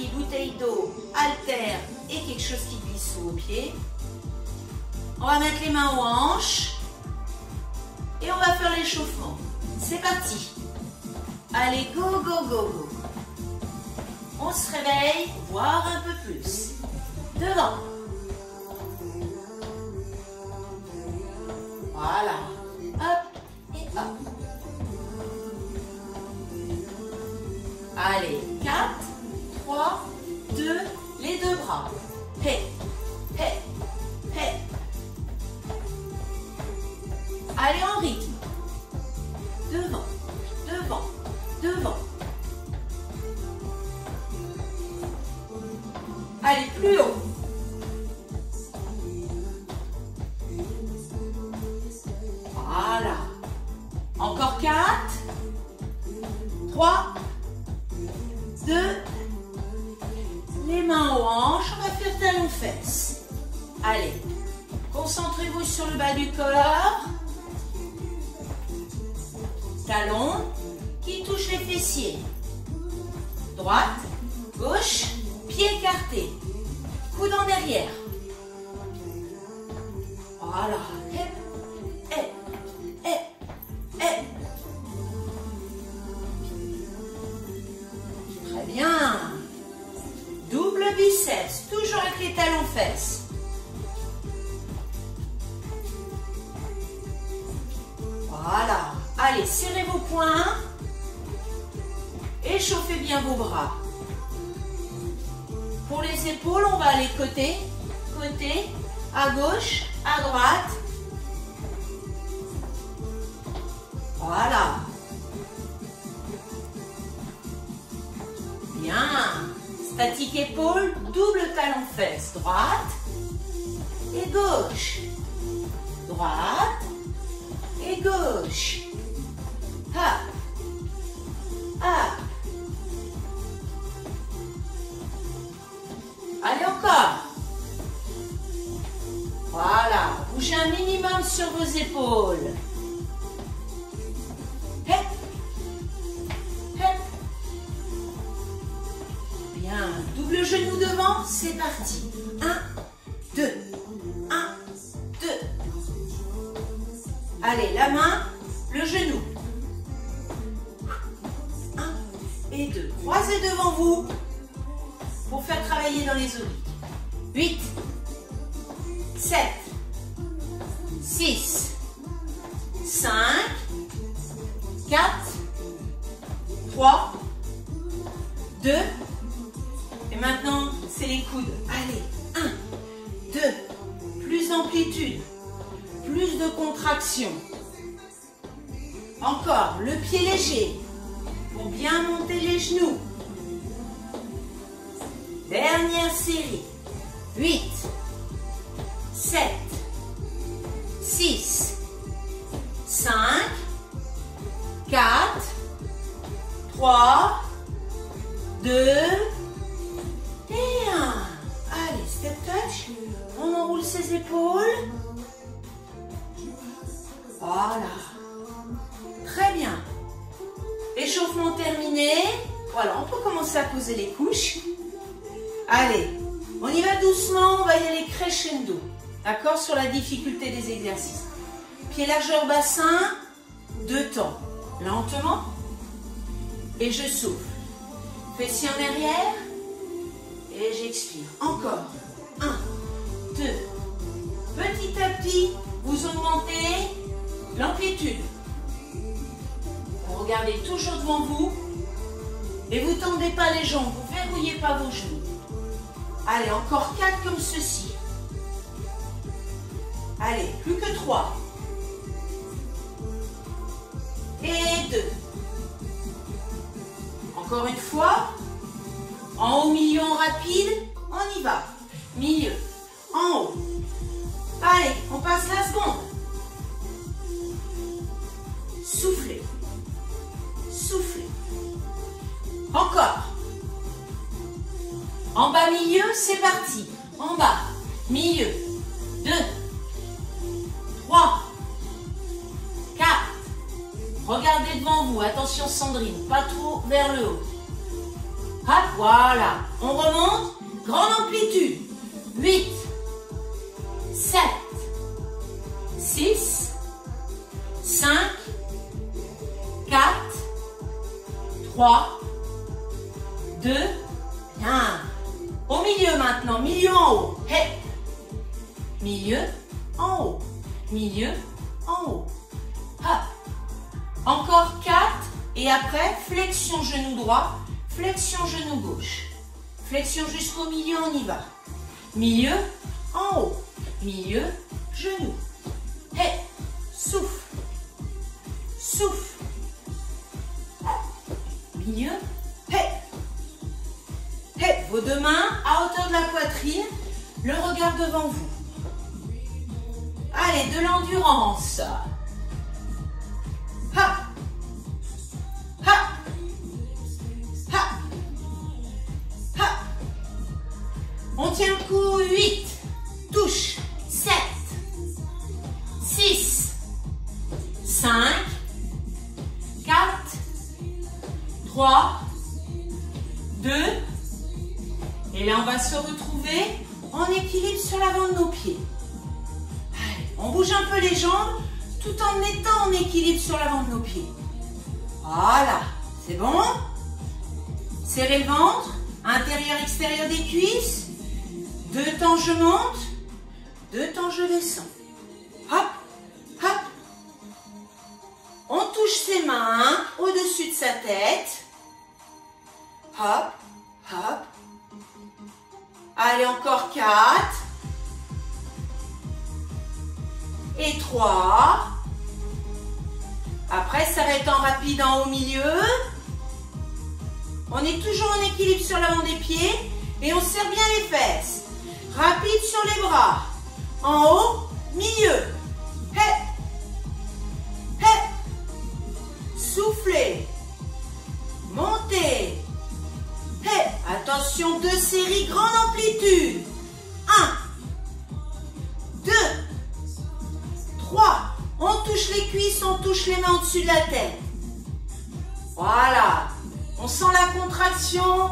tapis, bouteille d'eau, haltère et quelque chose qui glisse sous vos pieds. On va mettre les mains aux hanches et on va faire l'échauffement. C'est parti. Allez, go, go, go, go. On se réveille, voire un peu plus. Devant. Voilà. Hop et hop. Allez, 4, 3, 2, les deux bras. Hey, hey, hey. Allez en rythme. Devant, devant, devant. Allez, plus haut. Voilà. Encore 4, 3, 2, les mains aux hanches, on va faire talon-fesses. Allez, concentrez-vous sur le bas du corps. Talon qui touche les fessiers. Droite, gauche, pied écarté. Coude en derrière. Voilà. Très bien. Double biceps, toujours avec les talons-fesses. Voilà. Allez, serrez vos poings. Échauffez bien vos bras. Pour les épaules, on va aller côté, côté, à gauche, à droite. Voilà. Bien. Statique épaule, double talon-fesse. Droite et gauche. Droite et gauche. Hop. Hop. Allez encore. Voilà. Bougez un minimum sur vos épaules. Hep. Hep. Bien. Double genou devant. C'est parti. 1, 2. 1, 2. Allez, la main, le genou. 1 et 2. Croisez devant vous pour faire travailler dans les obliques. 8, 7, 6, 5, 4, 3, 2. Et maintenant, c'est les coudes. Allez, 1, 2. Plus d'amplitude. Plus de contraction. Encore, le pied léger pour bien monter les genoux. Dernière série. 8, 7, 6, 5, 4, 3, 2 et 1. Allez, step touch. On enroule ses épaules. Voilà. Très bien. Échauffement terminé. Voilà, on peut commencer à poser les couches. Allez, on y va doucement, on va y aller crescendo. D'accord? Sur la difficulté des exercices. Pied largeur bassin, 2 temps. Lentement. Et je souffle. Fessier en arrière. Et j'expire. Encore. 1, 2. Petit à petit, vous augmentez l'amplitude. Vous regardez toujours devant vous. Et vous ne tendez pas les jambes, vous ne verrouillez pas vos genoux. Allez, encore 4 comme ceci. Allez, plus que 3. Et 2. Encore une fois. En haut, milieu, en rapide. On y va. Milieu. En haut. Allez, on passe la seconde. Soufflez. Soufflez. Encore. En bas, milieu, c'est parti. En bas, milieu. 2, 3, 4. Regardez devant vous. Attention Sandrine, pas trop vers le haut. Hop, voilà. On remonte. Grande amplitude. 8, 7, 6, 5, 4, 3, 2, 1. Au milieu maintenant. Milieu en haut. Hey. Milieu en haut. Milieu en haut. Hop. Encore 4. Et après, flexion genou droit. Flexion genou gauche. Flexion jusqu'au milieu, on y va. Milieu, en haut. Milieu, genou. Hey, souffle. Souffle. Milieu, hey. Hey, vos deux mains à hauteur de la poitrine. Le regard devant vous. Allez, de l'endurance. Hop. On tient le coup, 8, touche, 7, 6, 5, 4, 3, 2, et là on va se retrouver en équilibre sur l'avant de nos pieds. Allez, on bouge un peu les jambes tout en étant en équilibre sur l'avant de nos pieds. Voilà, c'est bon? Serrez le ventre, intérieur, extérieur des cuisses. 2 temps je monte, 2 temps je descends. Hop, hop. On touche ses mains au-dessus de sa tête. Hop, hop. Allez, encore 4. Et 3. Après, s'arrête en rapide en haut milieu. On est toujours en équilibre sur l'avant des pieds et on serre bien les fesses. Rapide sur les bras. En haut, milieu. Hey. Hey. Soufflez. Montez. Hey. Attention, 2 séries, grande amplitude. 1, 2, 3. On touche les cuisses, on touche les mains au-dessus de la tête. Voilà. On sent la contraction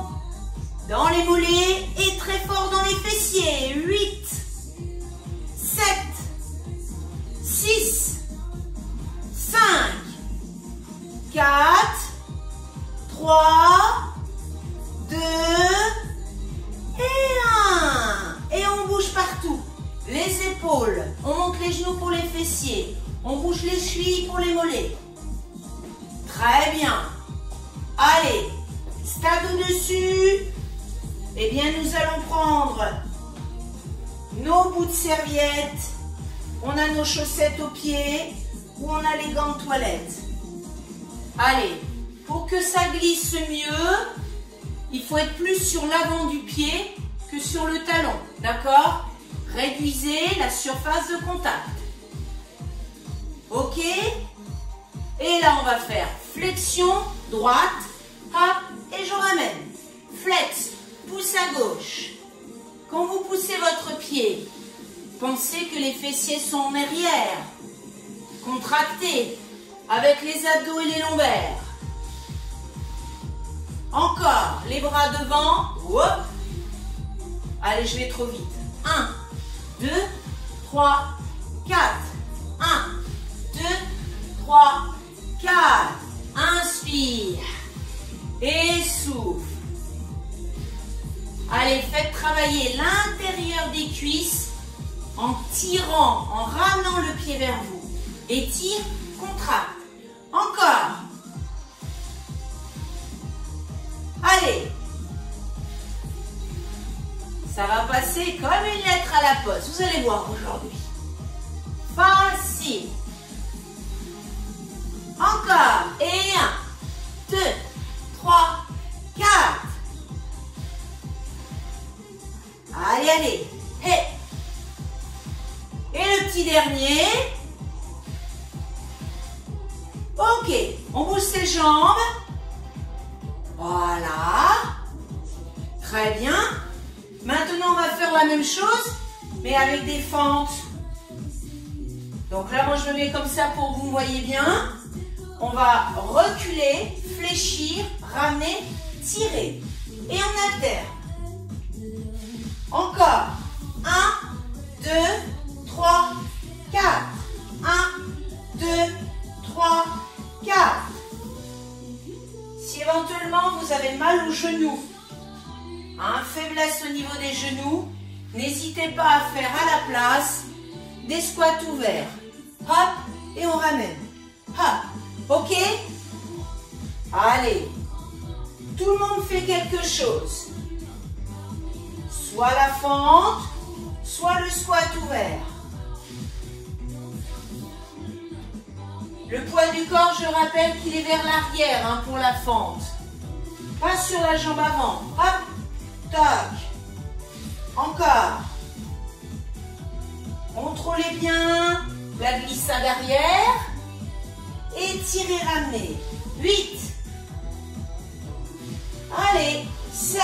dans les mollets et très fort dans les fessiers. 8, 7, 6, 5, 4, 3, 2 et 1. Et on bouge partout. Les épaules, on monte les genoux pour les fessiers. On bouge les chevilles pour les mollets. Très bien. Allez, stade au-dessus. Eh bien, nous allons prendre nos bouts de serviette. On a nos chaussettes aux pieds ou on a les gants de toilette. Allez, pour que ça glisse mieux, il faut être plus sur l'avant du pied que sur le talon. D'accord? Réduisez la surface de contact. Ok? Et là, on va faire flexion droite, hop, et je ramène. Flex, pouce à gauche. Quand vous poussez votre pied, pensez que les fessiers sont en arrière. Contractez avec les abdos et les lombaires. Encore, les bras devant. Hop. Allez, je vais trop vite. 1, 2, 3, 4. 1, 2, 3, 4. Inspire. Et souffle. Allez, faites travailler l'intérieur des cuisses en tirant, en ramenant le pied vers vous. Étire, contracte. Encore. Allez. Ça va passer comme une lettre à la poste. Vous allez voir aujourd'hui. Facile. Encore. Et 1, 2, 3, 4. Allez, allez. Hey. Et le petit dernier. Ok. On bouge ses jambes. Voilà. Très bien. Maintenant, on va faire la même chose, mais avec des fentes. Donc là, moi, je me mets comme ça pour que vous me voyez bien. On va reculer, fléchir, ramener, tirer. simplement vous avez mal aux genoux, faiblesse au niveau des genoux, n'hésitez pas à faire à la place des squats ouverts. Hop, et on ramène. Hop, ok? Allez, tout le monde fait quelque chose. Soit la fente, soit le squat ouvert. Le poids du corps, je rappelle qu'il est vers l'arrière pour la fente. Pas sur la jambe avant. Hop, tac. Encore. Contrôlez bien la glissade arrière. Étirez, ramenez. 8. Allez, 7.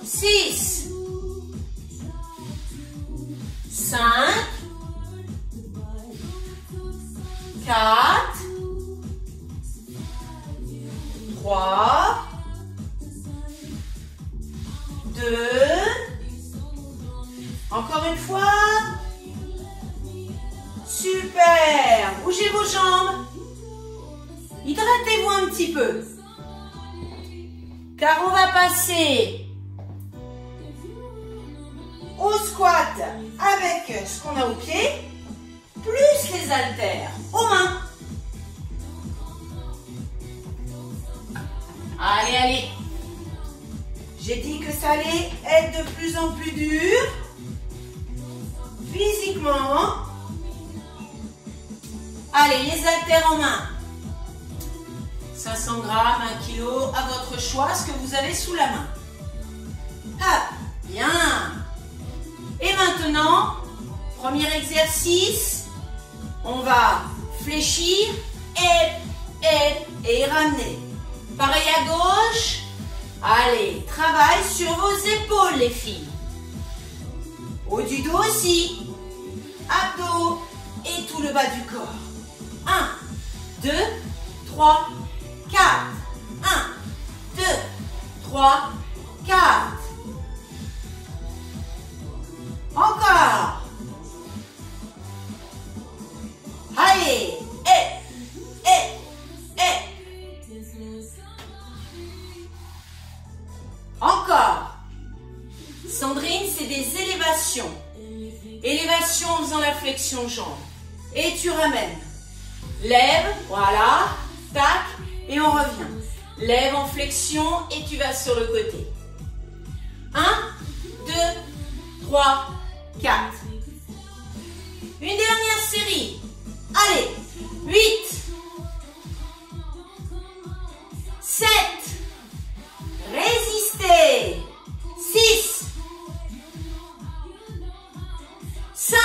6. 5. 4, 3, 2, encore une fois, super, bougez vos jambes, hydratez-vous un petit peu, car on va passer au squat avec ce qu'on a au pied, plus les haltères aux mains. Allez, allez. J'ai dit que ça allait être de plus en plus dur. Physiquement. Allez, les haltères en main. 500 grammes, 1 kg, à votre choix, ce que vous avez sous la main. Hop, bien. Et maintenant, premier exercice. On va fléchir et ramener. Pareil à gauche. Allez, travail sur vos épaules les filles. Haut du dos aussi. Abdos et tout le bas du corps. 1, 2, 3, 4. 1, 2, 3, 4. Encore. Allez, encore. Sandrine, c'est des élévations. Élévation en faisant la flexion jambe. Et tu ramènes. Lève, voilà, tac, et on revient. Lève en flexion et tu vas sur le côté. 1, 2, 3, 4. Une dernière série. Allez, 8, 7, résistez, 6, 5,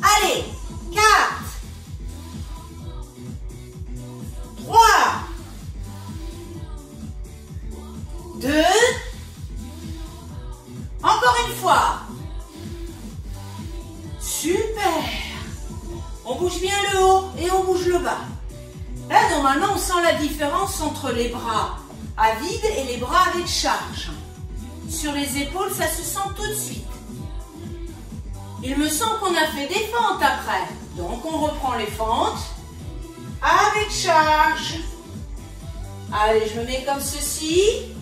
allez, 4, 3, 2, encore une fois. Super. On bouge bien le haut et on bouge le bas. Là, normalement, on sent la différence entre les bras à vide et les bras avec charge. Sur les épaules, ça se sent tout de suite. Il me semble qu'on a fait des fentes après. Donc, on reprend les fentes avec charge. Allez, je me mets comme ceci.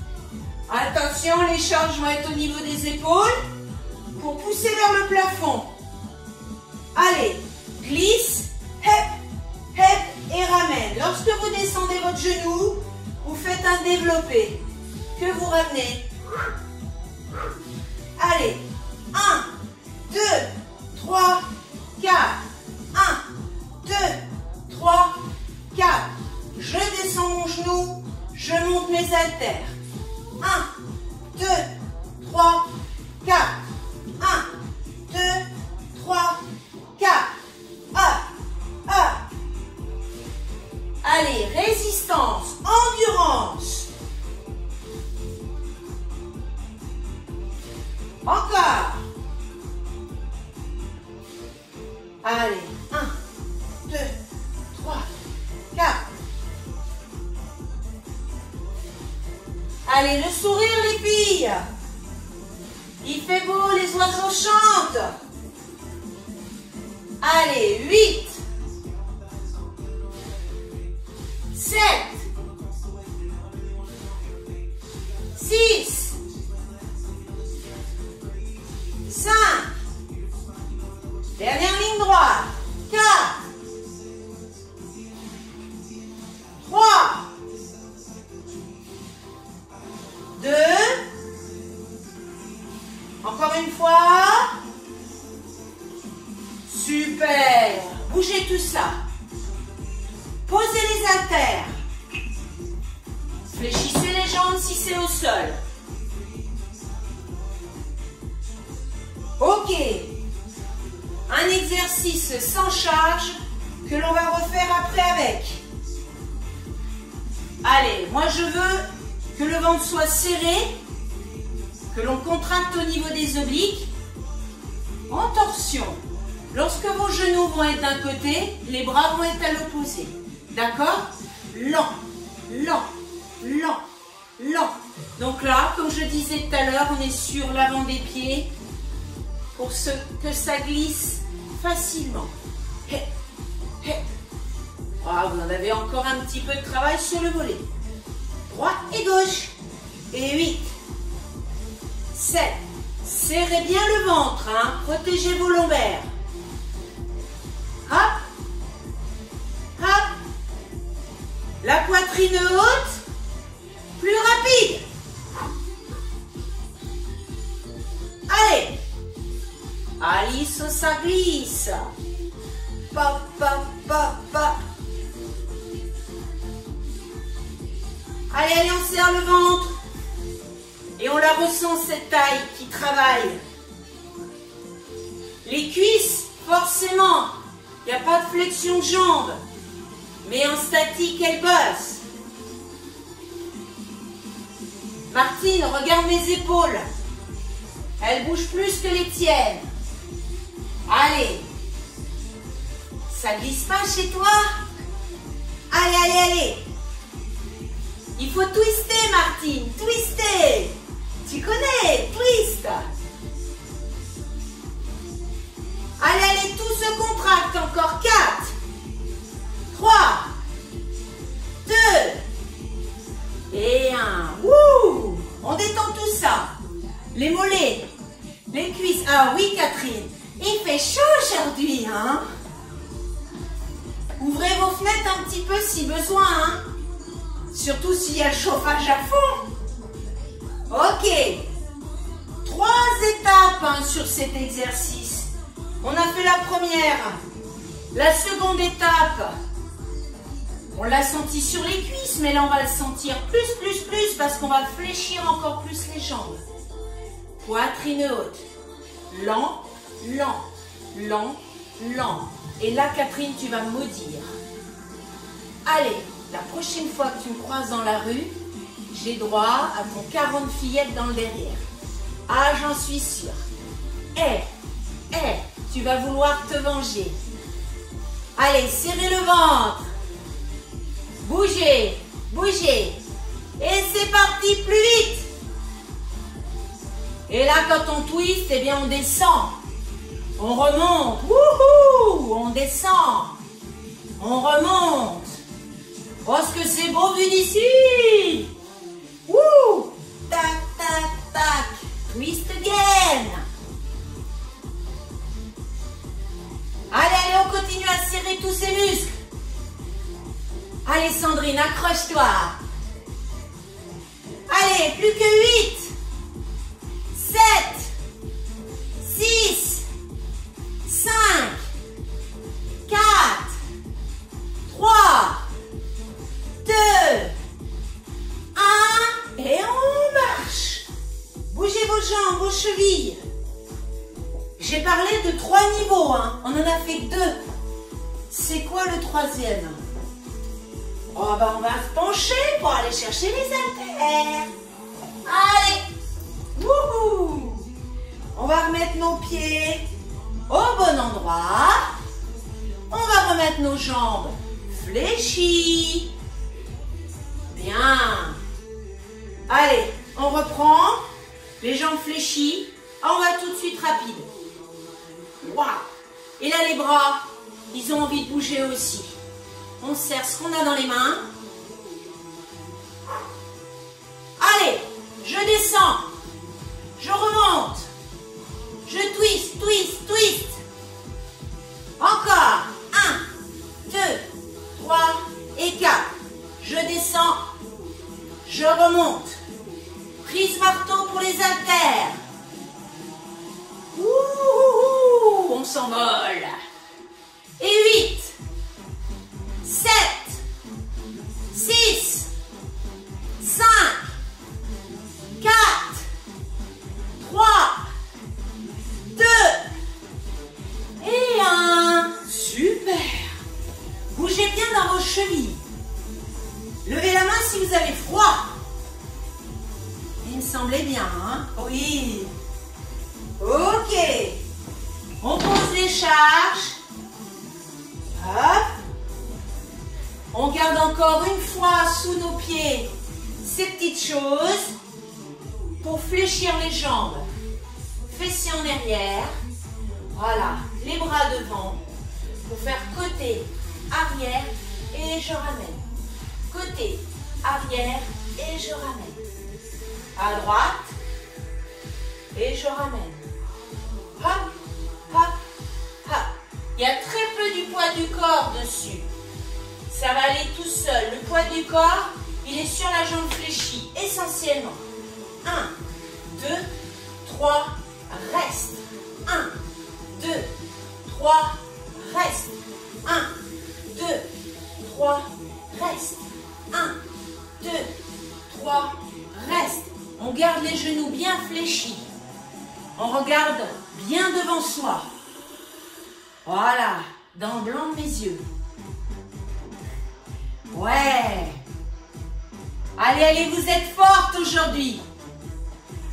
Attention, les charges vont être au niveau des épaules pour pousser vers le plafond. Allez, glisse, et ramène. Lorsque vous descendez votre genou, vous faites un développé que vous ramenez. Allez, 1, 2, 3, 4. 1, 2, 3, 4. Je descends mon genou, je monte mes haltères. 1, 2, 3, 4. 1, 2, 3, 4. Allez, résistance, endurance. Encore. Allez, 1, 2, 3, 4. Allez, le sourire les filles. Il fait beau, les oiseaux chantent. Allez, 8, tout ça. Posez les haltères. Fléchissez les jambes si c'est au sol. Ok. Un exercice sans charge que l'on va refaire après avec. Allez, moi je veux que le ventre soit serré, que l'on contracte au niveau des obliques, en torsion. Lorsque vos genoux vont être d'un côté, les bras vont être à l'opposé. D'accord? Lent, lent, lent, lent. Donc là, comme je disais tout à l'heure, on est sur l'avant des pieds pour que ça glisse facilement. Hey, hey. Ah, vous en avez encore un petit peu de travail sur le volet. Droite et gauche. Et 8, 7. Serrez bien le ventre, hein. Protégez vos lombaires. Hop. Hop. La poitrine haute. Plus rapide. Allez. Alice, ça glisse. Pop, pop, pop, pop. Allez, allez, on serre le ventre. Et on la ressent, cette taille qui travaille. Les cuisses, forcément, il n'y a pas de flexion de jambes. Mais en statique, elle bosse. Martine, regarde mes épaules. Elles bougent plus que les tiennes. Allez. Ça glisse pas chez toi? Allez, allez, allez. Il faut twister, Martine, twister. Tu connais, twist. Allez, allez, tout se contracte. Encore 4, 3, 2 et 1. Wouh! On détend tout ça. Les mollets, les cuisses. Ah oui, Catherine, il fait chaud aujourd'hui, hein? Ouvrez vos fenêtres un petit peu si besoin, hein? Surtout s'il y a le chauffage à fond. Ok. 3 étapes, hein, sur cet exercice. On a fait la première. La seconde étape, on l'a senti sur les cuisses, mais là on va le sentir plus, parce qu'on va fléchir encore plus les jambes. Poitrine haute. Lent, lent, lent, lent. Et là, Catherine, tu vas me maudire. Allez, la prochaine fois que tu me croises dans la rue, j'ai droit à ton 40 fillettes dans le derrière. Ah, j'en suis sûre. Tu vas vouloir te venger. Allez, serrez le ventre. Bougez, bougez. Et c'est parti, plus vite. Et là, quand on twist, eh bien, on descend. On remonte. Wouhou! On descend. On remonte. Oh, ce que c'est beau vu d'ici. Wouh! Tac, tac, tac. Twist again. Allez, allez, on continue à serrer tous ces muscles. Allez, Sandrine, accroche-toi. Allez, plus que 8, 7, 6, 5, 4, 3, 2, 1, et on marche. Bougez vos jambes, vos chevilles. J'ai parlé de 3 niveaux, hein. On en a fait 2. C'est quoi le 3e? Oh, ben on va se pencher pour aller chercher les haltères. Allez. Wouhou. On va remettre nos pieds au bon endroit. On va remettre nos jambes fléchies. Bien. Allez, on reprend. Les jambes fléchies. On va tout de suite rapide. Waouh. Et là, les bras, ils ont envie de bouger aussi. On serre ce qu'on a dans les mains. Allez, je descends. Je remonte. Je twist, twist, twist. Encore. 1, 2, 3 et 4. Je descends. Je remonte. Prise marteau pour les haltères. Ouh, on s'envole. Et 8. chevilles. Levez la main si vous avez froid. Il me semblait bien, hein? Oui. Ok. On pose les charges. Hop. On garde encore une fois sous nos pieds ces petites choses pour fléchir les jambes. Fessiers en arrière. Voilà. Les bras devant pour faire côté, arrière et je ramène. Côté, arrière et je ramène. À droite et je ramène. Hop, hop, hop. Il y a très peu du poids du corps dessus. Ça va aller tout seul. Le poids du corps, il est sur la jambe fléchie, essentiellement. 1, 2, 3, reste. 1, 2, 3, reste. 1, 2, 3, reste. 1, 2, 3, reste. On garde les genoux bien fléchis. On regarde bien devant soi. Voilà, dans le blanc de mes yeux. Ouais. Allez, allez, vous êtes forte aujourd'hui.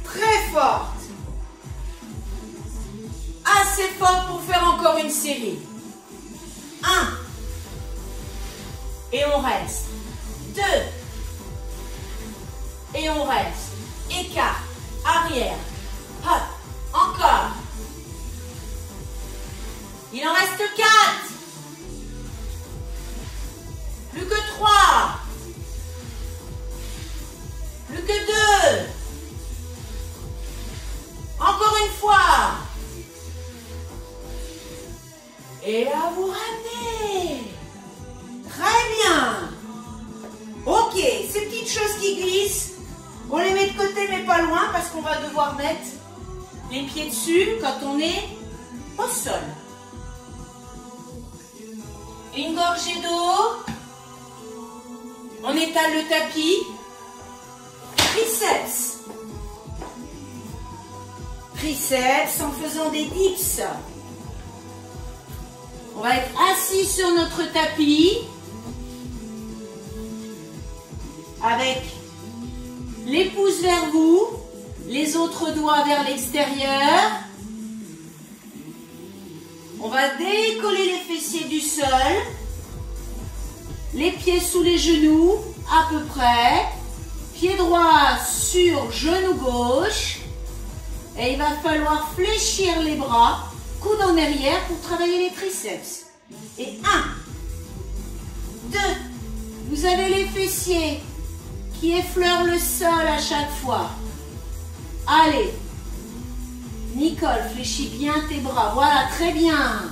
Très forte. Assez forte pour faire encore une série. 1. Et on reste. 2. Et on reste. Écart. Arrière. Hop. Encore. Il en reste 4. Plus que 3. Plus que 2. Encore une fois. Et à vous ramener. Très bien. Ok, ces petites choses qui glissent, on les met de côté mais pas loin parce qu'on va devoir mettre les pieds dessus quand on est au sol. Une gorgée d'eau. On étale le tapis. Triceps. Triceps en faisant des dips. On va être assis sur notre tapis avec les pouces vers vous, les autres doigts vers l'extérieur. On va décoller les fessiers du sol, les pieds sous les genoux à peu près, pied droit sur genou gauche et il va falloir fléchir les bras, coude en arrière pour travailler les triceps. Et 1, 2, vous avez les fessiers qui effleurent le sol à chaque fois. Allez, Nicole, fléchis bien tes bras. Voilà, très bien.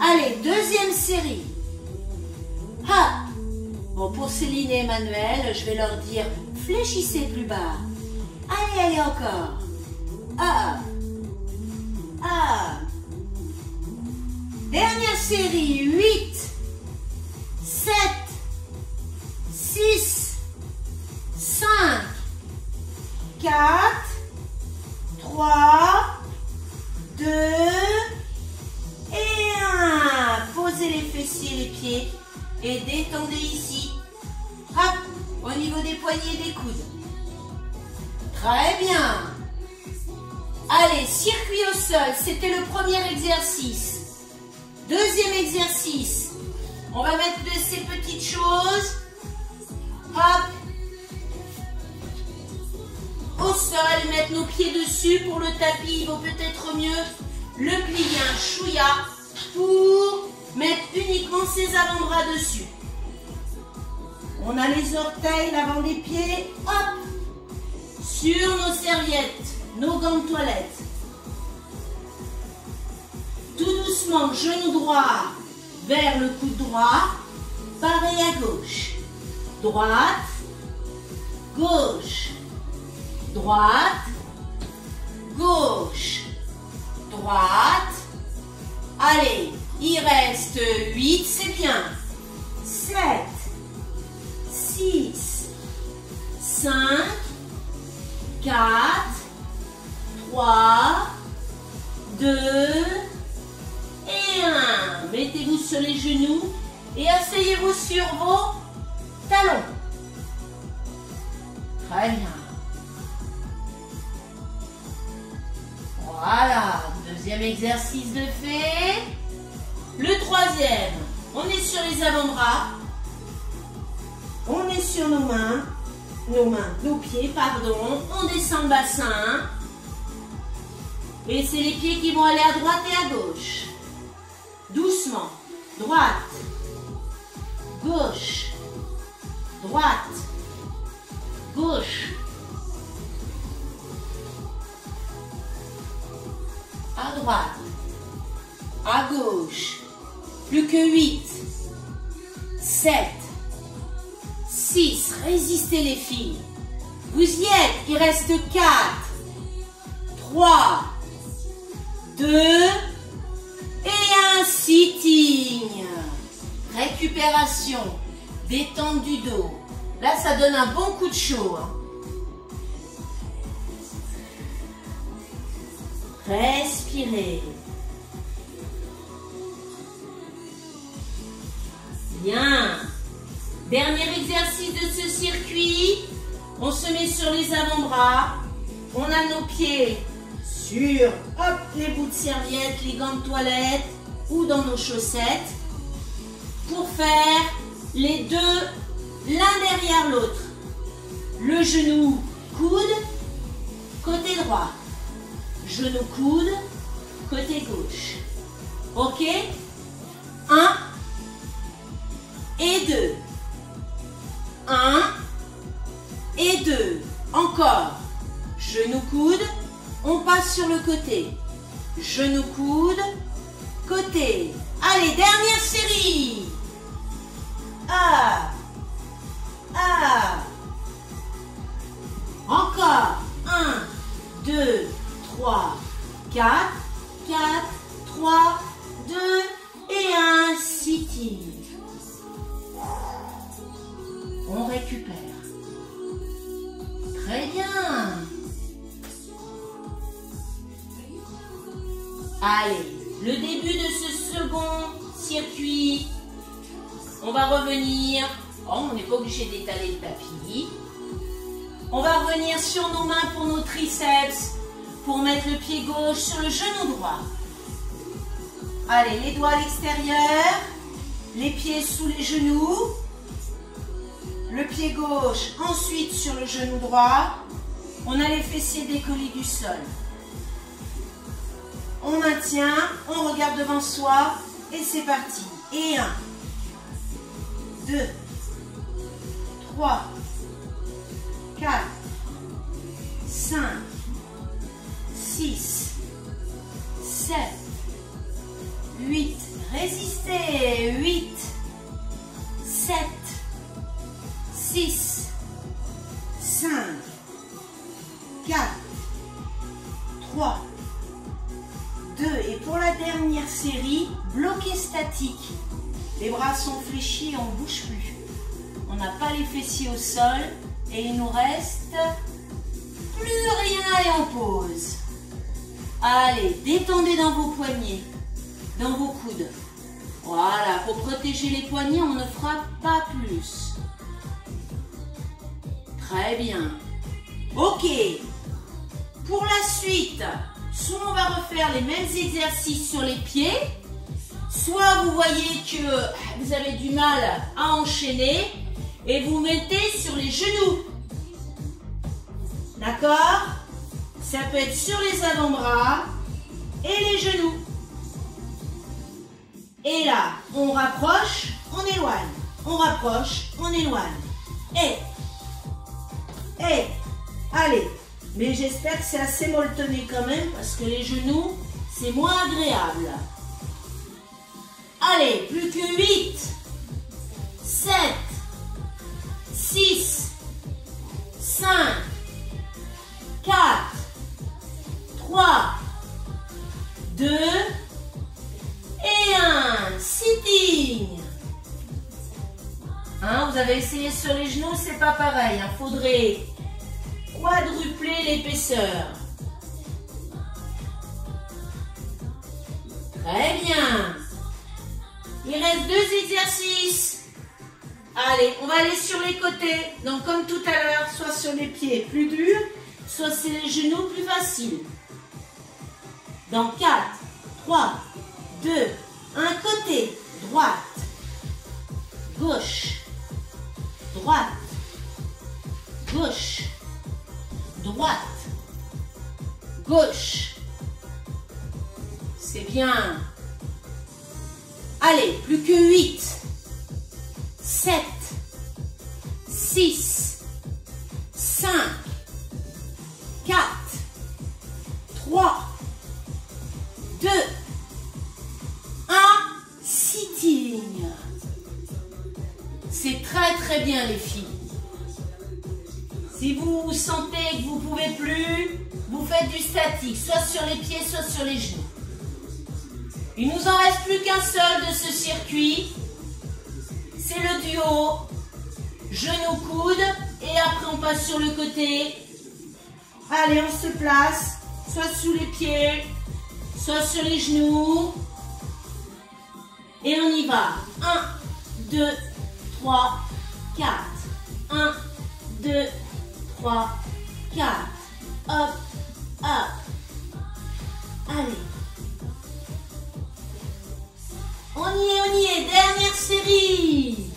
Allez, deuxième série. Ha. Bon, pour Céline et Emmanuel, je vais leur dire, fléchissez plus bas. Allez, allez, encore. Ah. Ah. Dernière série, 8, 7, 6, 5, 4, 3, 2 et 1. Posez les fessiers, les pieds et détendez ici. Hop, au niveau des poignets et des coudes. Très bien. Allez, circuit au sol, c'était le premier exercice. Deuxième exercice, on va mettre de ces petites choses. Hop. Au sol, mettre nos pieds dessus. Pour le tapis, il vaut peut-être mieux le plier un chouïa pour mettre uniquement ses avant-bras dessus. On a les orteils, l'avant des pieds, hop, sur nos serviettes, nos gants de toilette. Tout doucement, genou droit vers le coude droit, pareil à gauche. Droite, gauche. Droite, gauche, droite. Allez, il reste 8, c'est bien. 7, 6, 5, 4, 3, 2 et 1. Mettez-vous sur les genoux Et asseyez-vous sur vos talons. Très bien. Voilà, deuxième exercice de fait. Le troisième, on est sur les avant-bras. On est sur nos pieds, pardon. On descend le bassin. Et c'est les pieds qui vont aller à droite et à gauche. Doucement. Droite. Gauche. Droite. Gauche. À droite. À gauche. Plus que 8. 7. 6. Résistez les filles. Vous y êtes. Il reste 4. 3. 2. Et un sitting. Récupération. Détente du dos. Là, ça donne un bon coup de chaud. Respirez. Bien. Dernier exercice de ce circuit. On se met sur les avant-bras. On a nos pieds sur les bouts de serviette, les gants de toilette ou dans nos chaussettes pour faire les deux l'un derrière l'autre. Le genou, coude, côté droit. Genou, coude, côté gauche. Ok? 1 et 2. 1 et 2. Encore. Genou, coude. On passe sur le côté. Genou, coude, côté. Allez, dernière série. Encore. 1, 2, 3, 4. 4, 3, 2 et un sitting. On récupère. Très bien. Allez, le début de ce second circuit. On va revenir. Oh, on n'est pas obligé d'étaler le tapis. On va revenir sur nos mains pour nos triceps. Pour mettre le pied gauche sur le genou droit. Allez, les doigts à l'extérieur. Les pieds sous les genoux. Le pied gauche ensuite sur le genou droit. On a les fessiers décollés du sol. On maintient, on regarde devant soi et c'est parti. Et 1, 2, 3, 4, 5, 6, 7, 8. Résistez. 8, 7, 6, 5, 4, 3, 2. Et pour la dernière série, bloqué statique. Les bras sont fléchis et on ne bouge plus. On n'a pas les fessiers au sol et il nous reste plus rien et on pose. Allez, détendez dans vos poignets, dans vos coudes. Voilà, pour protéger les poignets, on ne fera pas plus. Très bien. Ok. Pour la suite, soit on va refaire les mêmes exercices sur les pieds, soit vous voyez que vous avez du mal à enchaîner et vous mettez sur les genoux. D'accord? Ça peut être sur les avant-bras et les genoux. Et là, on rapproche, on éloigne. On rapproche, on éloigne. Et, allez. Mais j'espère que c'est assez molletonné quand même parce que les genoux, c'est moins agréable. Allez, plus que 8, 7, 6, 5, 4, 3, 2 et 1. Sitting. Hein, vous avez essayé sur les genoux, c'est pas pareil. Il faudrait quadrupler l'épaisseur. Très bien. Il reste 2 exercices Allez, on va aller sur les côtés. Donc comme tout à l'heure, soit sur les pieds plus durs, soit sur les genoux plus faciles. Dans 4, 3, 2, un côté, droite, gauche, droite, gauche, droite, gauche. C'est bien. Allez, plus que 8, 7, 6, 5, 4, 3, 2, 1, sitting. C'est très très bien les filles. Si vous sentez que vous ne pouvez plus, vous faites du statique, soit sur les pieds, soit sur les genoux. Il nous en reste plus qu'un seul de ce circuit. C'est le duo genou-coude et après on passe sur le côté. Allez, on se place, soit sous les pieds, soit sur les genoux. Et on y va. 1, 2, 3, 4. 1, 2, 3, 4. Hop, hop. Allez. On y est. Dernière série.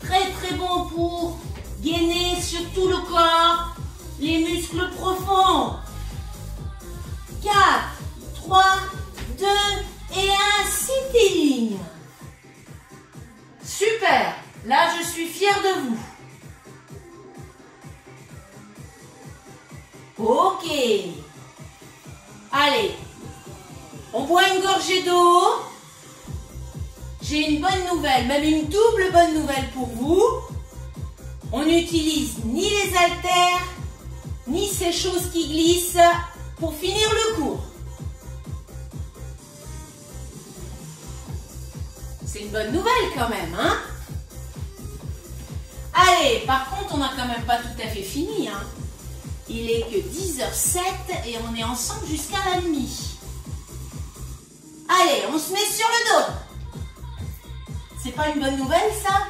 Très très bon pour gainer sur tout le corps, les muscles profonds. 4, 3, 2 et un sitting. Super. Là, je suis fière de vous. Ok. Allez. On boit une gorgée d'eau. J'ai une bonne nouvelle, même une double bonne nouvelle pour vous. On n'utilise ni les haltères, ni ces choses qui glissent pour finir le cours. C'est une bonne nouvelle quand même, hein? Allez, par contre, on n'a quand même pas tout à fait fini, hein? Il est que 10h07 et on est ensemble jusqu'à la nuit. Allez, on se met sur le dos. C'est pas une bonne nouvelle, ça?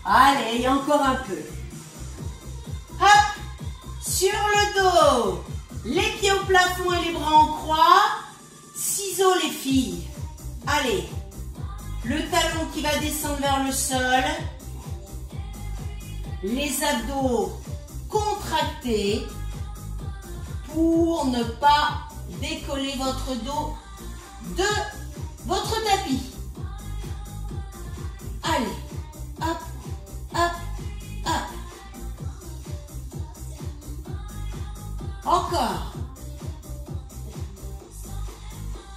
Allez, il y a encore un peu. Hop, sur le dos. Les pieds au plafond et les bras en croix. Ciseaux, les filles. Allez, le talon qui va descendre vers le sol. Les abdos contractés pour ne pas décoller votre dos de votre tapis. Allez, hop, hop, hop. Encore.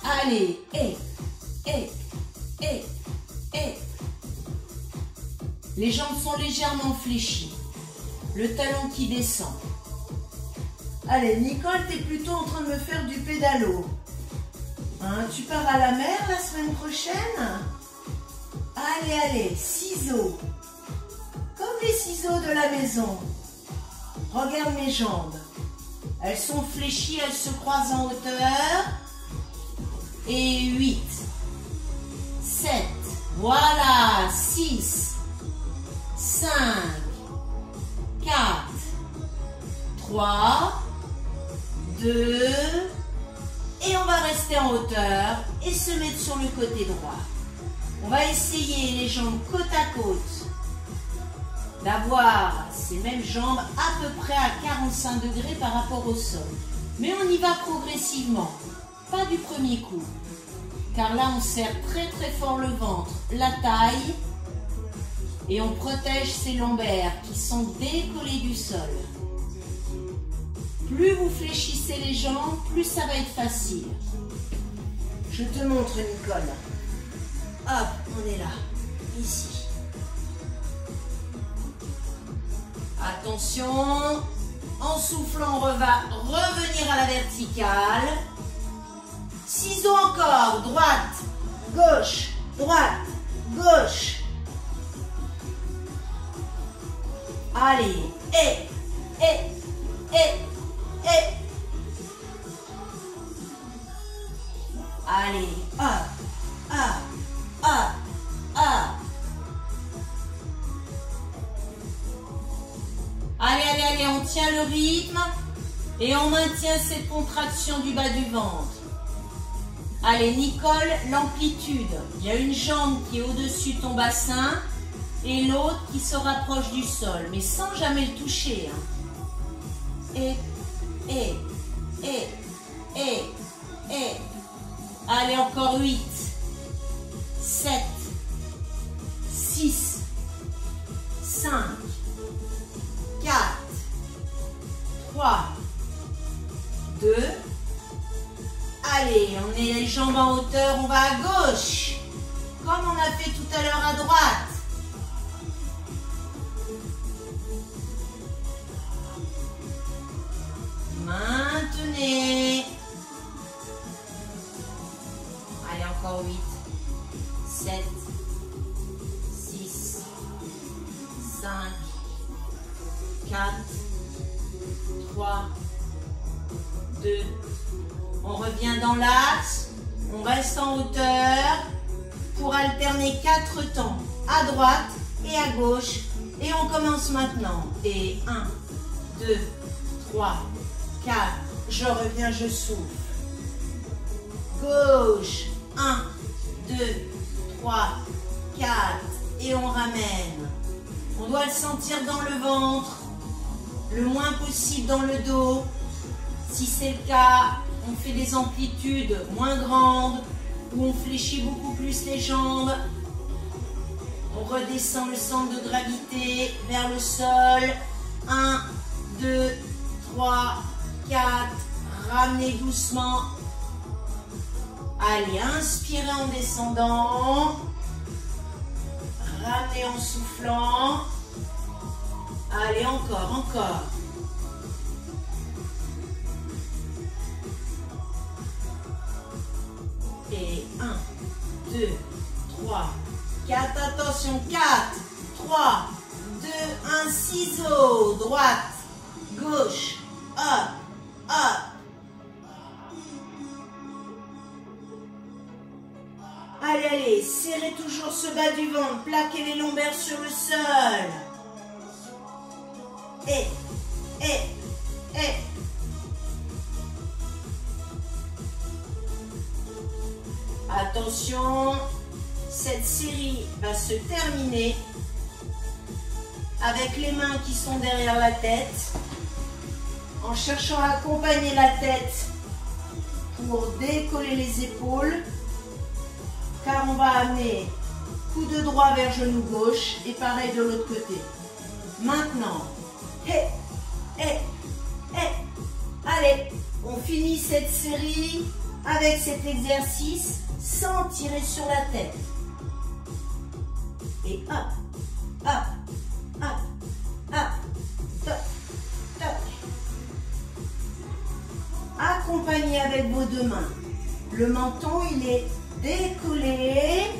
Allez, et. Les jambes sont légèrement fléchies. Le talon qui descend. Allez, Nicole, tu es plutôt en train de me faire du pédalo. Hein, tu pars à la mer la semaine prochaine? Allez, ciseaux. Comme les ciseaux de la maison. Regarde mes jambes. Elles sont fléchies, elles se croisent en hauteur. Et 8, 7, voilà, 6, 5, 4, 3, 2, et on va rester en hauteur et se mettre sur le côté droit. On va essayer les jambes côte à côte d'avoir ces mêmes jambes à peu près à 45 degrés par rapport au sol. Mais on y va progressivement, pas du premier coup. Car là, on serre très très fort le ventre, la taille, et on protège ces lombaires qui sont décollés du sol. Plus vous fléchissez les jambes, plus ça va être facile. Je te montre, Nicole. Hop, on est là, ici. Attention, en soufflant, on va revenir à la verticale. Ciseaux encore, droite, gauche, droite, gauche. Allez, et. Allez, hop, hop, hop. allez, on tient le rythme et on maintient cette contraction du bas du ventre. Allez, Nicole, l'amplitude. Il y a une jambe qui est au-dessus de ton bassin et l'autre qui se rapproche du sol, mais sans jamais le toucher. Hein. Et. Allez, encore 8, 7, 6, 5, 4, 3, 2. Allez, on est les jambes en hauteur, on va à gauche, comme on a fait tout à l'heure à droite. Maintenez. Allez, encore 8, 7, 6, 5, 4, 3, 2. On revient dans l'axe, on reste en hauteur pour alterner 4 temps, à droite et à gauche. Et on commence maintenant. Et 1, 2, 3, 4, je reviens, je souffle. Gauche, 1, 2, 3, 4, et on ramène. On doit le sentir dans le ventre, le moins possible dans le dos. Si c'est le cas, on fait des amplitudes moins grandes, où on fléchit beaucoup plus les jambes. On redescend le centre de gravité vers le sol. 1, 2, 3, 4, ramenez doucement. Allez, inspirez en descendant. Ramenez en soufflant. Allez, encore. Et 1, 2, 3, 4, attention, 4, 3, 2, 1, ciseaux, droite, gauche, hop. Allez, serrez toujours ce bas du ventre, plaquez les lombaires sur le sol. Et. Attention, cette série va se terminer avec les mains qui sont derrière la tête, en cherchant à accompagner la tête pour décoller les épaules, car on va amener coude droit vers genou gauche et pareil de l'autre côté. Maintenant, allez, on finit cette série avec cet exercice sans tirer sur la tête. Et hop, toc. Accompagnez avec vos deux mains. Le menton, il est décollé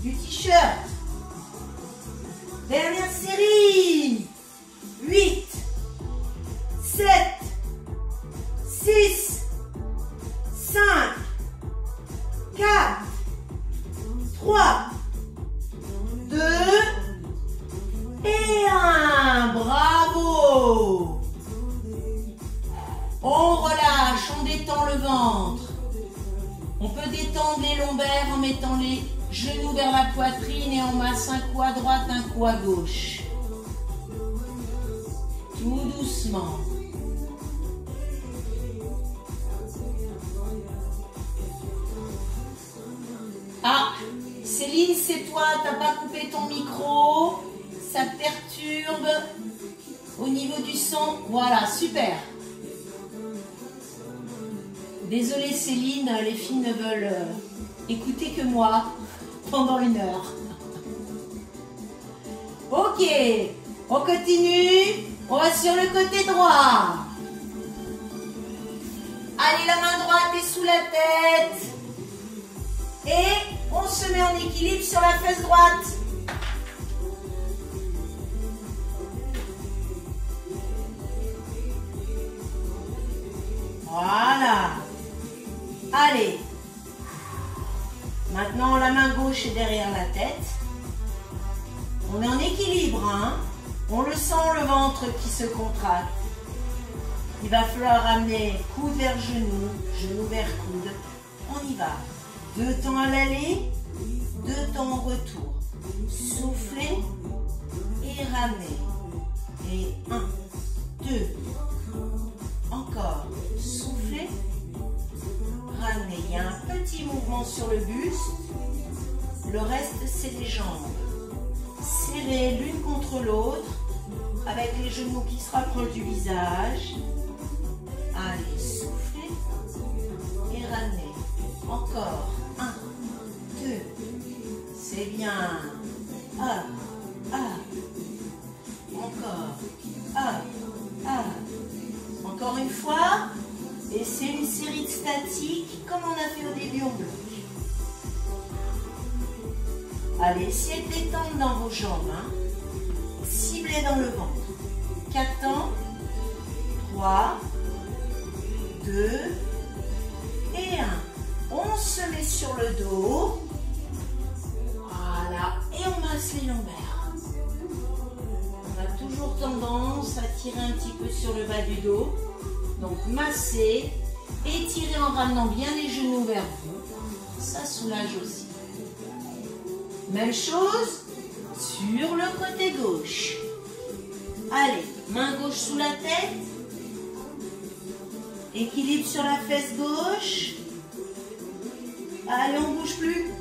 du t-shirt. Dernière série. 8, 7, 6, 5, 4, 3, 2 et 1. Bravo. On relâche, on détend le ventre. On peut détendre les lombaires en mettant les genoux vers la poitrine et on masse un coup à droite, un coup à gauche. Tout doucement. Ah, Céline, c'est toi, t'as pas coupé ton micro, ça te perturbe au niveau du son. Voilà, super. Désolée Céline, les filles ne veulent écouter que moi pendant 1 heure. Ok, on continue, on va sur le côté droit. Allez, la main droite est sous la tête. Et on se met en équilibre sur la fesse droite. Voilà. Allez. Maintenant, la main gauche est derrière la tête. On est en équilibre, hein. On le sent, le ventre qui se contracte. Il va falloir ramener coude vers genou, genou vers coude. On y va. 2 temps à l'aller, 2 temps au retour. Soufflez et ramenez. Et 1, 2. Encore. Soufflez. Ramenez. Il y a un petit mouvement sur le buste. Le reste, c'est les jambes. Serrez l'une contre l'autre avec les genoux qui se rapprochent du visage. Allez, soufflez et ramenez. Encore. 1, 2. C'est bien. Up, up. Encore. Up, up. Encore une fois. Et c'est une série de statiques comme on a fait au début en bloc. Allez, essayez de détendre dans vos jambes. Hein. Ciblez dans le ventre. 4 temps. 3, 2 et 1. On se met sur le dos. Voilà. Et on masse les lombaires. On a toujours tendance à tirer un petit peu sur le bas du dos. Donc massez, étirez en ramenant bien les genoux vers vous. Ça soulage aussi. Même chose sur le côté gauche. Allez, main gauche sous la tête. Équilibre sur la fesse gauche. Allez, on ne bouge plus.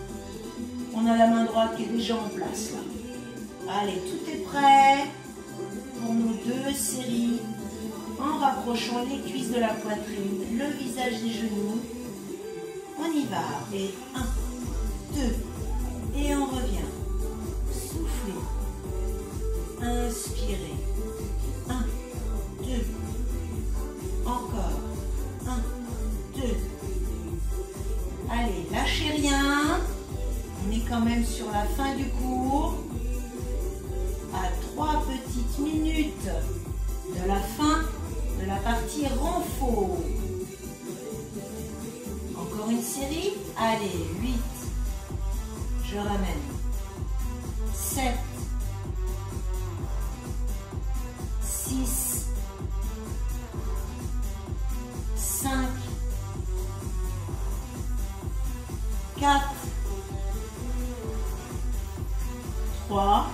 On a la main droite qui est déjà en place là. Allez, tout est prêt pour nos 2 séries. En rapprochant les cuisses de la poitrine, le visage des genoux. On y va. Et 1, 2. Et on revient. Soufflez. Inspirez. 1, 2. Encore. 1, 2. Allez, lâchez rien. On est quand même sur la fin du cours. À 3 petites minutes de la fin de la partie renfort. Encore une série. Allez, 8. Je ramène. 7. 6. 5. 4. 3.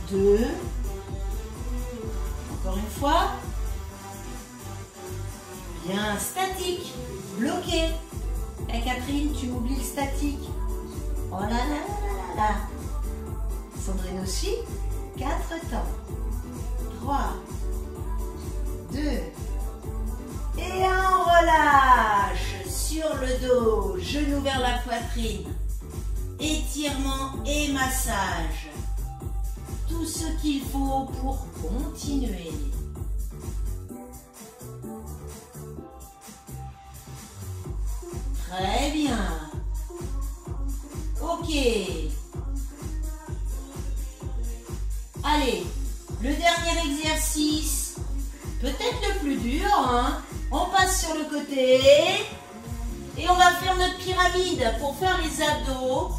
2. Encore une fois. Bien, statique, bloqué. Et Catherine, tu oublies le statique. Oh là là là là là. Sandrine aussi. 4 temps. 3. 2. Et on relâche sur le dos, genoux vers la poitrine. Étirement et massage. Tout ce qu'il faut pour continuer. Très bien. Ok. Allez, le dernier exercice, peut-être le plus dur, hein. On passe sur le côté et on va faire notre pyramide pour faire les abdos.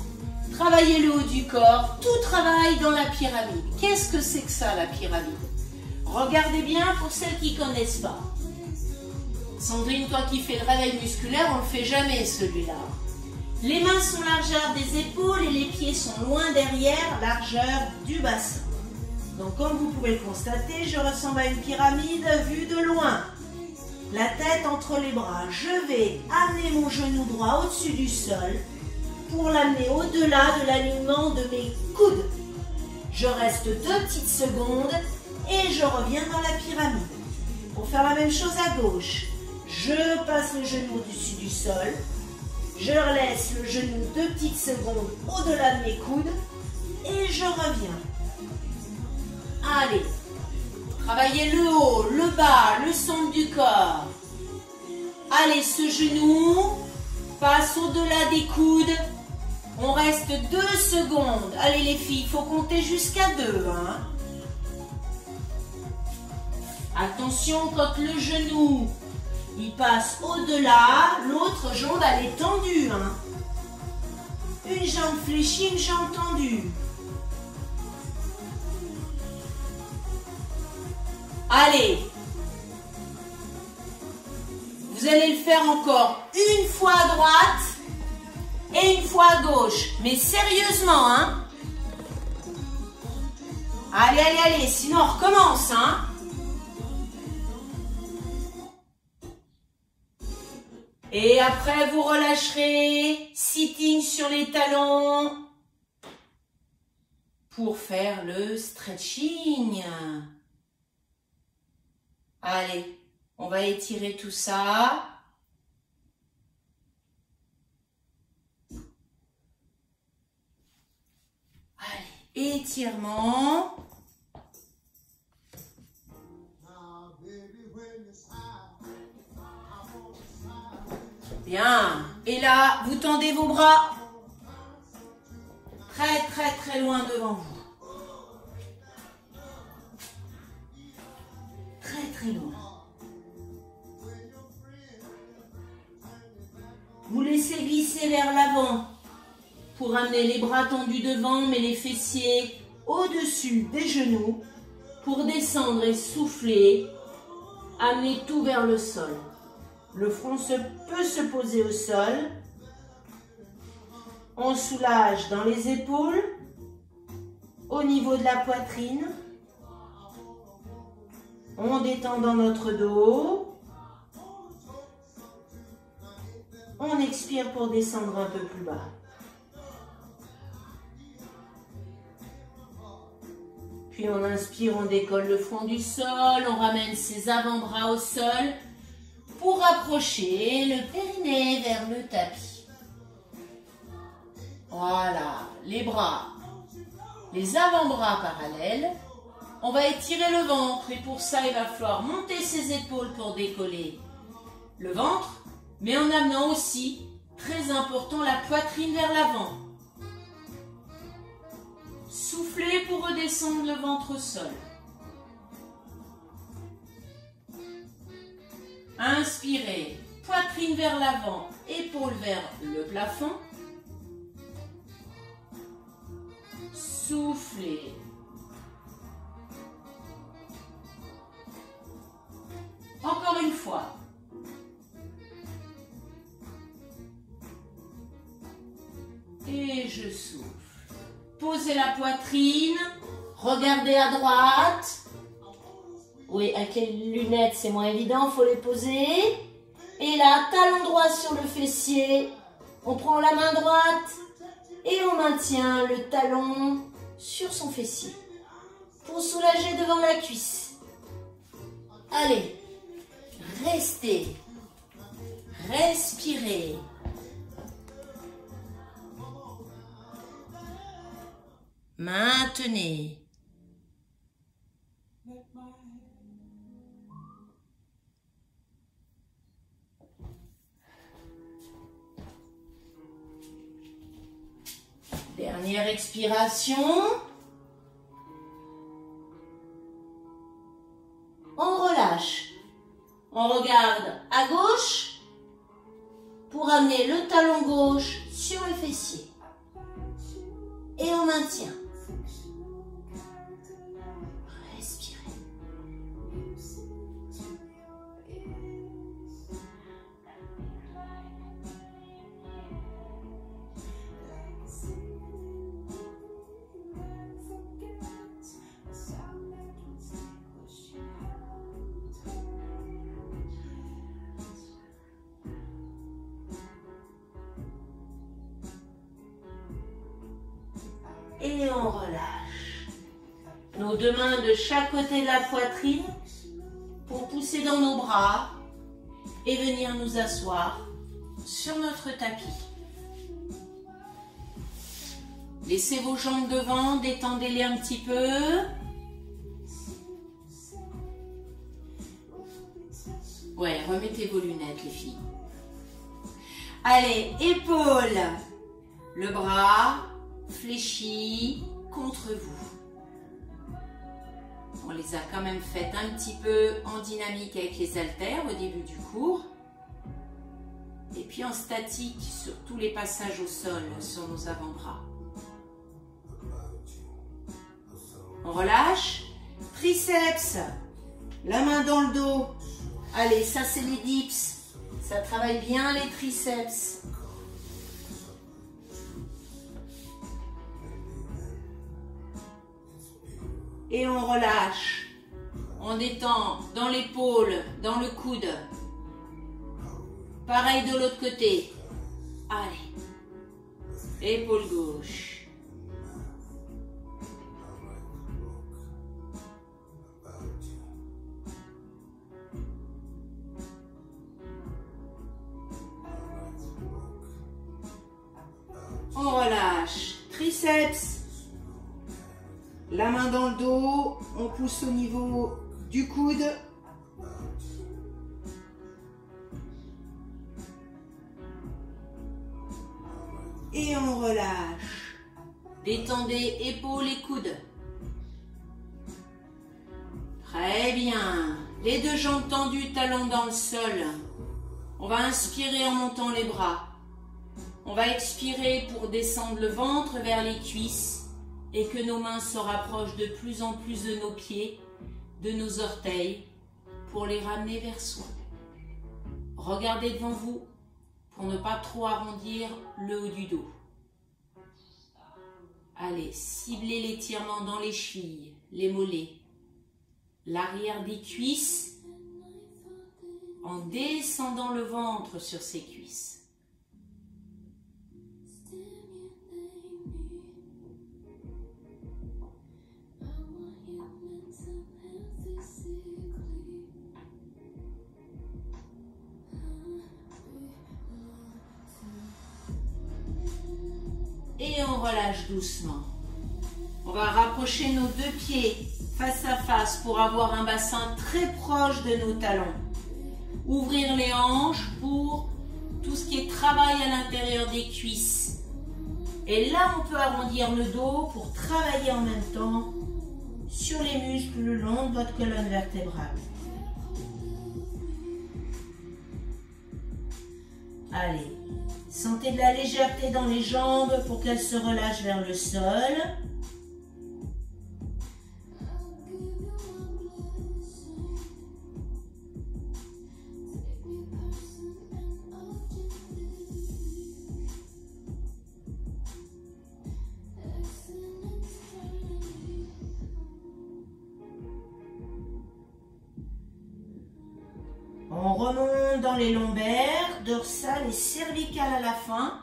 Travailler le haut du corps, tout travaille dans la pyramide. Qu'est-ce que c'est que ça, la pyramide? Regardez bien pour celles qui ne connaissent pas. Sandrine, toi qui fais le réveil musculaire, on ne le fait jamais celui-là. Les mains sont largeur des épaules et les pieds sont loin derrière, largeur du bassin. Donc comme vous pouvez le constater, je ressemble à une pyramide vue de loin. La tête entre les bras, je vais amener mon genou droit au-dessus du sol pour l'amener au-delà de l'alignement de mes coudes. Je reste 2 petites secondes et je reviens dans la pyramide. Pour faire la même chose à gauche, je passe le genou au-dessus du sol, je laisse le genou 2 petites secondes au-delà de mes coudes et je reviens. Allez, travaillez le haut, le bas, le centre du corps. Allez, ce genou passe au-delà des coudes. On reste 2 secondes. Allez les filles, il faut compter jusqu'à 2. Hein. Attention, quand le genou il passe au-delà, l'autre jambe elle est tendue. Hein. Une jambe fléchie, une jambe tendue. Allez. Vous allez le faire encore une fois à droite et une fois à gauche. Mais sérieusement, hein. Allez, allez, allez. Sinon, on recommence, hein. Et après, vous relâcherez, sitting sur les talons pour faire le stretching. Allez, on va étirer tout ça. Allez, étirement. Bien. Et là, vous tendez vos bras très, très, très loin devant vous. Très, très loin. Vous laissez glisser vers l'avant pour amener les bras tendus devant, mais les fessiers au-dessus des genoux pour descendre et souffler. Amenez tout vers le sol. Le front peut se poser au sol. On soulage dans les épaules, au niveau de la poitrine. On détend dans notre dos. On expire pour descendre un peu plus bas. Puis on inspire, on décolle le front du sol, on ramène ses avant-bras au sol pour rapprocher le périnée vers le tapis. Voilà, les bras, les avant-bras parallèles. On va étirer le ventre et pour ça, il va falloir monter ses épaules pour décoller le ventre, mais en amenant aussi, très important, la poitrine vers l'avant. Soufflez pour redescendre le ventre au sol. Inspirez, poitrine vers l'avant, épaules vers le plafond. Soufflez. Encore une fois. Et je souffle. Posez la poitrine. Regardez à droite. Oui, avec les lunettes, c'est moins évident, il faut les poser. Et là, talon droit sur le fessier. On prend la main droite et on maintient le talon sur son fessier pour soulager devant la cuisse. Allez, restez, respirez. Maintenez. Dernière expiration. On relâche. On regarde à gauche pour amener le talon gauche sur le fessier. Et on maintient. Respirez. Et on relâche. Nos deux mains de chaque côté de la poitrine pour pousser dans nos bras et venir nous asseoir sur notre tapis. Laissez vos jambes devant, détendez-les un petit peu. Ouais, remettez vos lunettes les filles. Allez, épaules, le bras fléchi contre vous. On les a quand même faites un petit peu en dynamique avec les haltères au début du cours. Et puis en statique sur tous les passages au sol sur nos avant-bras. On relâche. Triceps La main dans le dos. Allez, ça c'est les dips. Ça travaille bien les triceps. Et on relâche. On détend dans l'épaule, dans le coude. Pareil de l'autre côté. Allez. Épaule gauche. On relâche. Triceps. La main dans le dos. On pousse au niveau du coude. Et on relâche. Détendez épaules et coudes. Très bien. Les deux jambes tendues, talons dans le sol. On va inspirer en montant les bras. On va expirer pour descendre le ventre vers les cuisses et que nos mains se rapprochent de plus en plus de nos pieds, de nos orteils, pour les ramener vers soi. Regardez devant vous pour ne pas trop arrondir le haut du dos. Allez, ciblez l'étirement dans les chevilles, les mollets, l'arrière des cuisses en descendant le ventre sur ces cuisses. Et on relâche doucement. On va rapprocher nos deux pieds face à face pour avoir un bassin très proche de nos talons. Ouvrir les hanches pour tout ce qui est travail à l'intérieur des cuisses. Et là, on peut arrondir le dos pour travailler en même temps sur les muscles le long de votre colonne vertébrale. Allez. Sentez de la légèreté dans les jambes pour qu'elles se relâchent vers le sol. On remonte dans les lombaires, dorsales et cervicales à la fin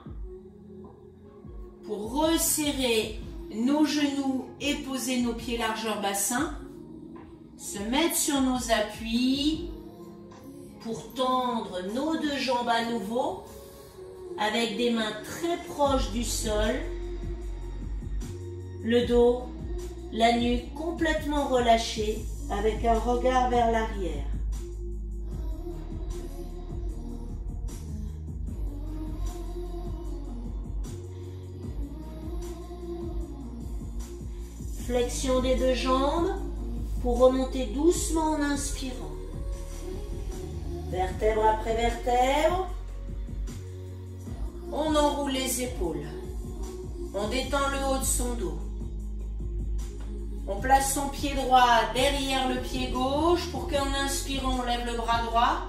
pour resserrer nos genoux et poser nos pieds largeur bassin. Se mettre sur nos appuis pour tendre nos deux jambes à nouveau avec des mains très proches du sol. Le dos, la nuque complètement relâchée avec un regard vers l'arrière. Flexion des deux jambes pour remonter doucement en inspirant. Vertèbre après vertèbre. On enroule les épaules. On détend le haut de son dos. On place son pied droit derrière le pied gauche pour qu'en inspirant, on lève le bras droit.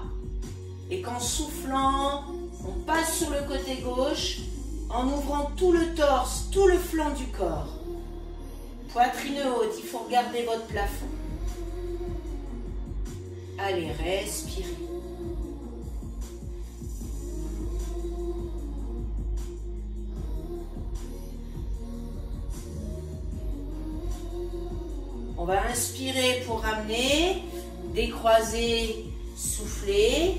Et qu'en soufflant, on passe sur le côté gauche en ouvrant tout le torse, tout le flanc du corps. Poitrine haute, il faut regarder votre plafond. Allez, respirez. On va inspirer pour ramener, décroiser, souffler.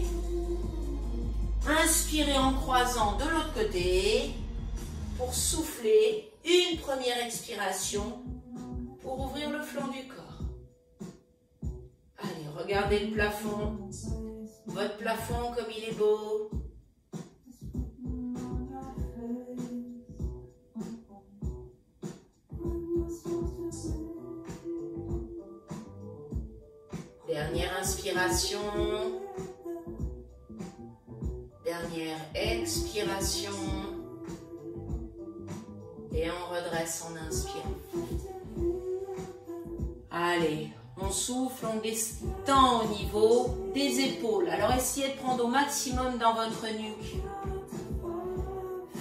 Inspirez en croisant de l'autre côté pour souffler. Une première expiration pour ouvrir le flanc du corps. Allez, regardez le plafond. Votre plafond comme il est beau. Dernière inspiration. Dernière expiration. Et on redresse en inspirant. Allez, On souffle, on détend au niveau des épaules. Alors essayez de prendre au maximum dans votre nuque.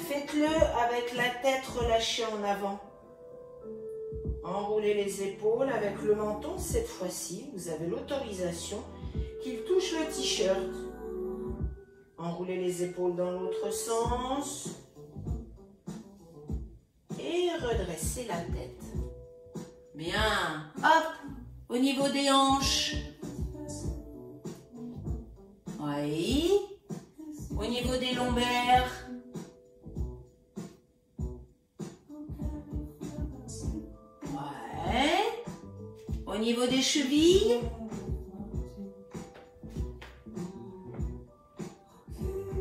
Faites-le avec la tête relâchée en avant. Enroulez les épaules avec le menton. Cette fois-ci, vous avez l'autorisation qu'il touche le t-shirt. Enroulez les épaules dans l'autre sens. Et redressez la tête. Bien. Hop. Au niveau des hanches. Oui. Au niveau des lombaires. Ouais. Au niveau des chevilles.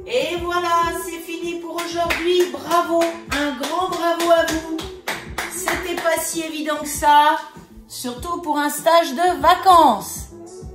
Et voilà, c'est fini pour aujourd'hui. Bravo, un grand bravo à vous. C'était pas si évident que ça, surtout pour un stage de vacances.